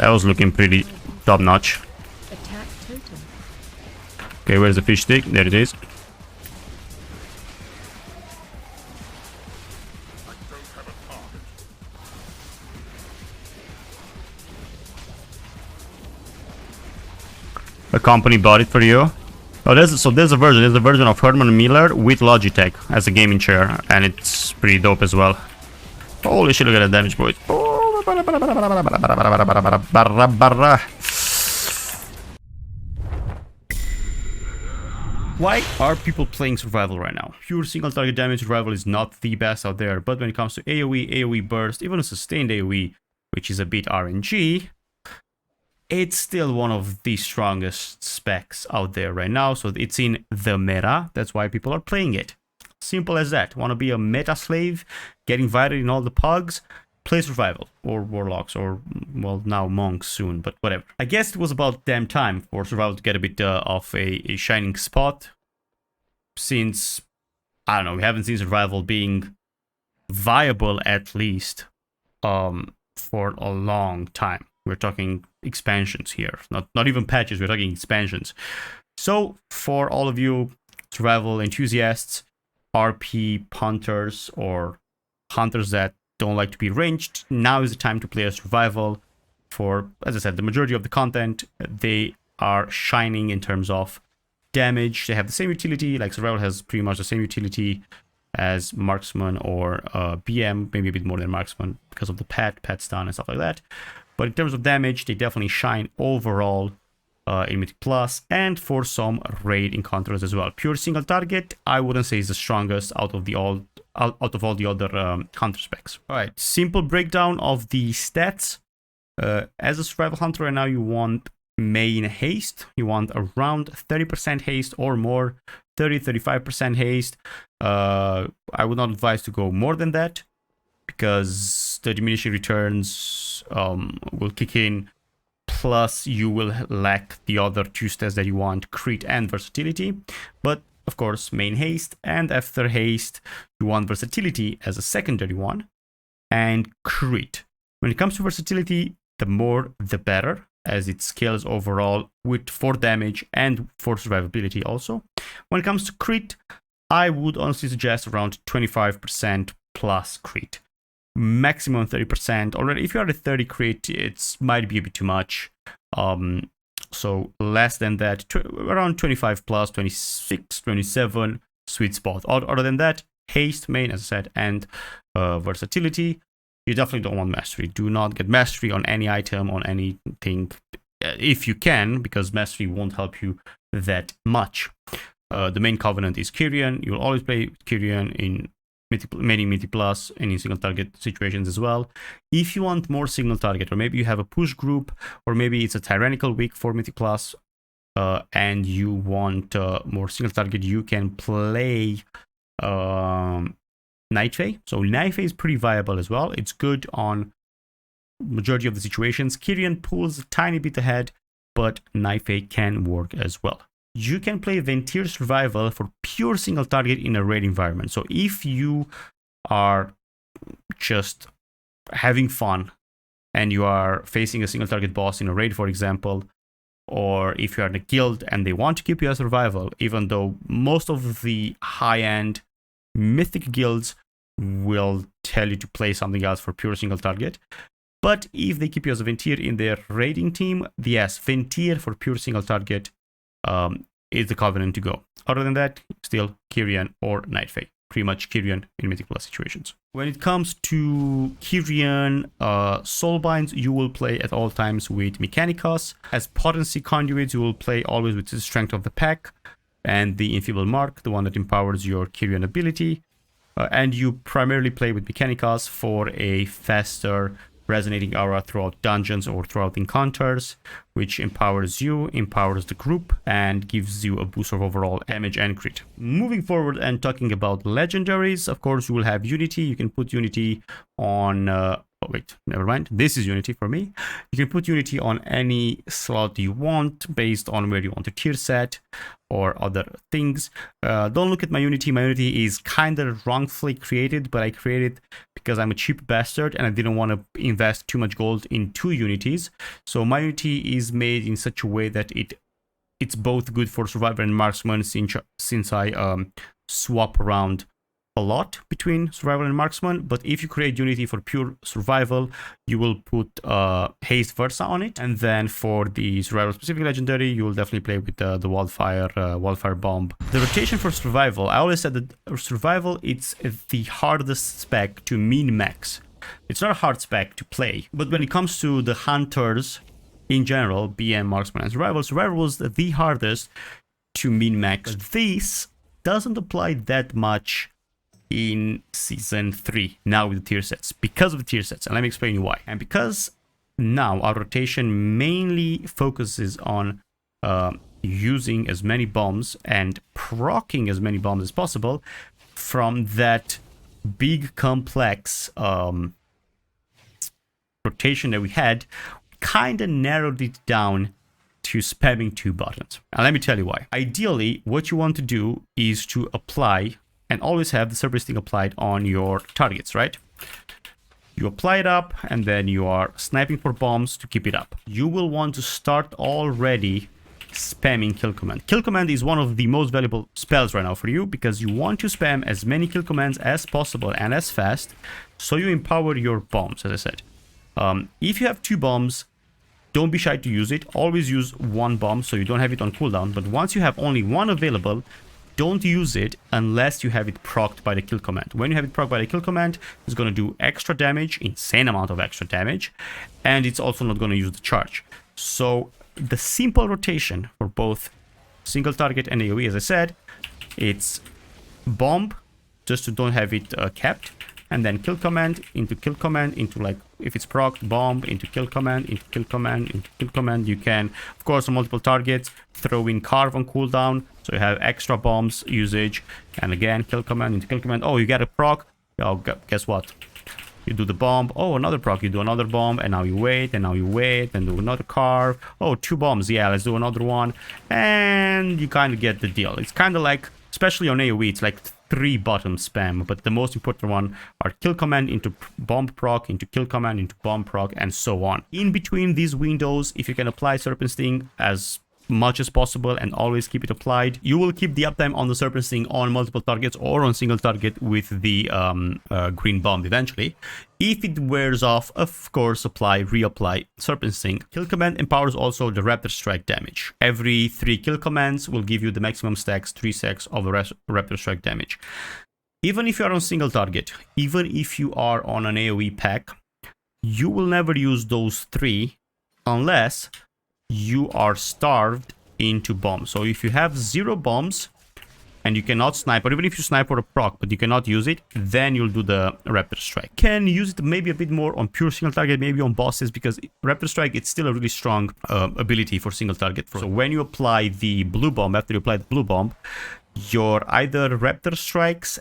That was looking pretty top notch. Okay, where's the fish stick? There it is. A company bought it for you. Oh, there's a version. There's a version of Herman Miller with Logitech as a gaming chair, and it's pretty dope as well. Holy shit! Look at that damage, boys. Why are people playing survival right now? Pure single target damage survival is not the best out there, but when it comes to AoE burst, even a sustained AoE, which is a bit RNG, it's still one of the strongest specs out there right now. So it's in the meta. That's why people are playing it. Simple as that. Want to be a meta slave, get invited in all the pugs, play survival, or warlocks, or, well, now monks soon, but whatever. I guess it was about damn time for survival to get a bit of a shining spot, since, I don't know, we haven't seen survival being viable, at least, for a long time. We're talking expansions here, not even patches, we're talking expansions. So, for all of you survival enthusiasts, RP punters, or hunters that don't like to be ranged, now is the time to play a survival. For, as I said, the majority of the content, they are shining in terms of damage. They have the same utility, like survival has pretty much the same utility as marksman or BM, maybe a bit more than marksman because of the pet stun and stuff like that. But in terms of damage, they definitely shine overall in Mythic Plus, and for some raid encounters as well. Pure single target, I wouldn't say is the strongest out of all the other hunter specs. All right, simple breakdown of the stats. As a survival hunter right now, you want main haste. You want around 30% haste or more, 30-35% haste. I would not advise to go more than that, because the diminishing returns will kick in, plus you will lack the other two stats that you want, crit and versatility. But of course, main haste, and after haste you want versatility as a secondary one, and crit. When it comes to versatility, the more the better, as it scales overall with 4 damage and 4 survivability also. When it comes to crit, I would honestly suggest around 25% plus crit. Maximum 30%. Already, if you are at 30 crit, it might be a bit too much. So less than that, around 25 plus, 26, 27, sweet spot. Other than that, haste main, as I said, and versatility. You definitely don't want mastery. Do not get mastery on any item, on anything, if you can, because mastery won't help you that much. The main covenant is Kyrian. You will always play Kyrian in many Mythic Plus and in single target situations as well. If you want more single target, or maybe you have a push group, or maybe it's a tyrannical week for Mythic Plus, and you want more single target, you can play Night Fae. So Night Fae is pretty viable as well. It's good on majority of the situations. Kyrian pulls a tiny bit ahead, but Night Fae can work as well. You can play Ventir Survival for pure single target in a raid environment. So if you are just having fun and you are facing a single target boss in a raid, for example, or if you are in a guild and they want to keep you as survival, even though most of the high-end mythic guilds will tell you to play something else for pure single target. But if they keep you as a Ventir in their raiding team, yes, Ventir for pure single target is the covenant to go. Other than that, still Kyrian or Night Fae. Pretty much Kyrian in Mythic Plus situations. When it comes to Kyrian Soulbinds, you will play at all times with Mechanicus. As potency conduits, you will play always with the Strength of the Pack and the Enfeeble Mark, the one that empowers your Kyrian ability. And you primarily play with Mechanicus for a faster resonating aura throughout dungeons or throughout encounters, which empowers you, empowers the group, and gives you a boost of overall damage and crit. Moving forward and talking about legendaries, of course, you will have Unity. You can put Unity on Oh wait, never mind. This is Unity for me. You can put Unity on any slot you want based on where you want to tier set or other things. Don't look at my Unity. My Unity is kind of wrongfully created, but I created because I'm a cheap bastard and I didn't want to invest too much gold in two Unities. So my Unity is made in such a way that it's both good for Survivor and Marksman, since I swap around a lot between Survival and Marksman. But if you create Unity for pure Survival, you will put Haste Versa on it, and then for the Survival specific Legendary, you will definitely play with the Wildfire Bomb. The rotation for Survival, I always said that Survival, it's the hardest spec to min-max. It's not a hard spec to play, but when it comes to the Hunters in general, BM, Marksman, and Survival was the hardest to min-max. This doesn't apply that much in Season 3, now with the tier sets, because of the tier sets, and let me explain you why. And because now our rotation mainly focuses on using as many bombs and proccing as many bombs as possible from that big complex rotation that we had, kind of narrowed it down to spamming 2 buttons. And let me tell you why. Ideally, what you want to do is to apply and always have the surface thing applied on your targets, right? You apply it up and then you are sniping for bombs to keep it up. You will want to start already spamming kill command. Kill command is one of the most valuable spells right now for you, because you want to spam as many kill commands as possible and as fast, so you empower your bombs, as I said. If you have 2 bombs, don't be shy to use it. Always use 1 bomb so you don't have it on cooldown. But once you have only 1 available, don't use it unless you have it procced by the kill command. When you have it procced by the kill command, it's going to do extra damage, insane amount of extra damage, and it's also not going to use the charge. So the simple rotation for both single target and AoE, as I said, it's bomb, just to don't have it capped, and then kill command into, like, if it's procced, bomb into kill command, into kill command, into kill command. You can, of course, on multiple targets, throw in carve on cooldown, so you have extra bombs usage, and again, kill command into kill command. Oh, you get a proc. Oh, guess what? You do the bomb. Oh, another proc. You do another bomb, and now you wait, and now you wait, and do another carve. Oh, 2 bombs. Yeah, let's do another one. And you kind of get the deal. It's kind of like, especially on AoE, it's like 3 button spam, but the most important one are kill command into bomb proc, into kill command, into bomb proc, and so on. In between these windows, if you can apply Serpent Sting as much as possible and always keep it applied, you will keep the uptime on the Serpent Sting on multiple targets or on single target with the green bomb eventually. If it wears off, of course, reapply Serpent Sting. Kill command empowers also the Raptor Strike damage. Every 3 kill commands will give you the maximum stacks, 3 stacks of the Raptor Strike damage. Even if you are on single target, even if you are on an AoE pack, you will never use those 3 unless you are starved into bombs. So if you have 0 bombs and you cannot snipe, or even if you snipe for a proc but you cannot use it, then you'll do the Raptor Strike. Can use it maybe a bit more on pure single target, maybe on bosses, because Raptor Strike, it's still a really strong ability for single target. So when you apply the blue bomb, after you apply the blue bomb, your either Raptor Strikes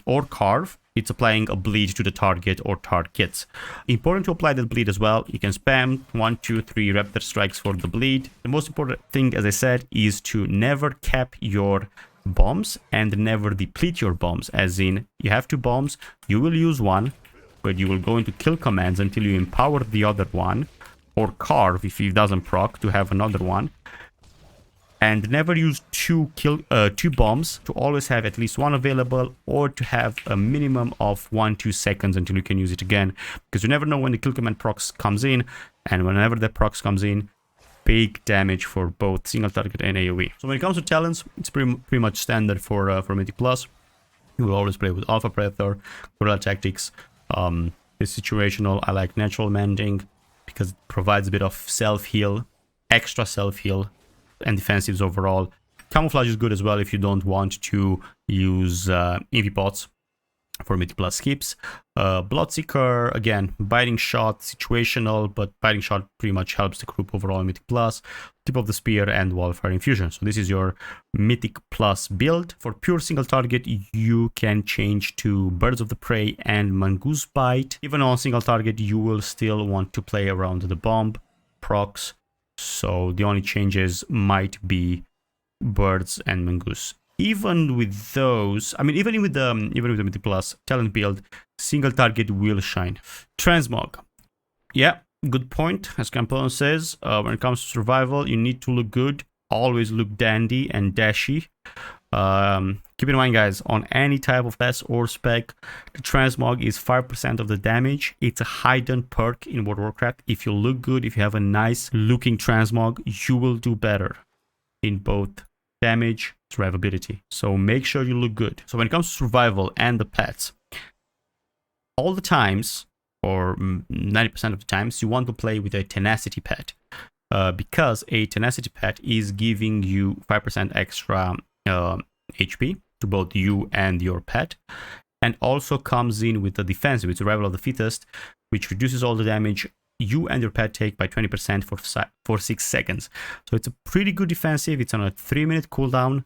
or carve, it's applying a bleed to the target or targets. Important to apply that bleed as well. You can spam 1, 2, 3 Raptor Strikes for the bleed. The most important thing, as I said, is to never cap your bombs and never deplete your bombs. As in, you have 2 bombs, you will use 1, but you will go into kill commands until you empower the other one, or carve if it doesn't proc to have another one. And never use 2 bombs, to always have at least 1 available, or to have a minimum of 1-2 seconds until you can use it again, because you never know when the kill command procs comes in, and whenever the procs comes in, big damage for both single target and AoE. So when it comes to talents, it's pretty much standard for Mythic Plus. You will always play with Alpha Predator, Guerrilla Tactics. It's situational. I like Natural Mending because it provides a bit of self-heal, extra self-heal, and defensives overall. Camouflage is good as well if you don't want to use EV pots for Mythic Plus skips. Bloodseeker, again, biting shot, situational, but biting shot pretty much helps the group overall in Mythic Plus. Tip of the Spear and Wildfire Infusion. So this is your Mythic Plus build. For pure single target, you can change to Birds of the Prey and Mongoose Bite. Even on single target, you will still want to play around the bomb procs. So the only changes might be Birds and Mongoose. Even with those, I mean, even with the Mythic Plus talent build, single target will shine. Transmog. Yeah, good point. As Campon says, when it comes to survival, you need to look good. Always look dandy and dashy. Keep in mind, guys, on any type of class or spec, the Transmog is 5% of the damage. It's a hidden perk in World of Warcraft. If you look good, if you have a nice looking Transmog, you will do better in both damage, survivability. So make sure you look good. So when it comes to survival and the pets, all the times, or 90% of the times, you want to play with a tenacity pet, because a tenacity pet is giving you 5% extra HP to both you and your pet, and also comes in with the defensive, with survival of the fittest, which reduces all the damage you and your pet take by 20% for 6 seconds. So it's a pretty good defensive. It's on a 3-minute cooldown.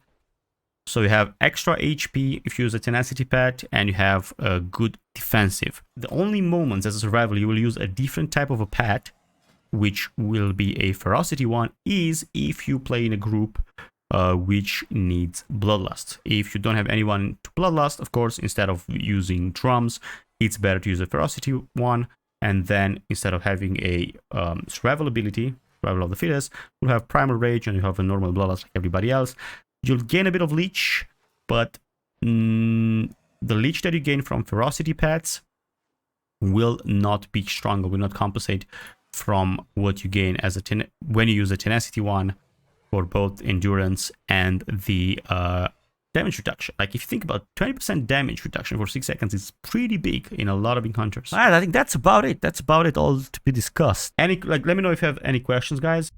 So you have extra HP if you use a tenacity pet, and you have a good defensive. The only moments as a survival you will use a different type of a pet, which will be a ferocity one, is if you play in a group which needs bloodlust. If you don't have anyone to bloodlust, of course, instead of using drums, it's better to use a ferocity one. And then instead of having a survival ability, survival of the fittest, you'll have primal rage and you have a normal bloodlust like everybody else. You'll gain a bit of leech, but the leech that you gain from ferocity pets will not be stronger, will not compensate from what you gain as a when you use a tenacity one for both endurance and the damage reduction. Like, if you think about 20% damage reduction for 6 seconds, is pretty big in a lot of encounters. All right, I think that's about it. That's about it all to be discussed. Let me know if you have any questions, guys.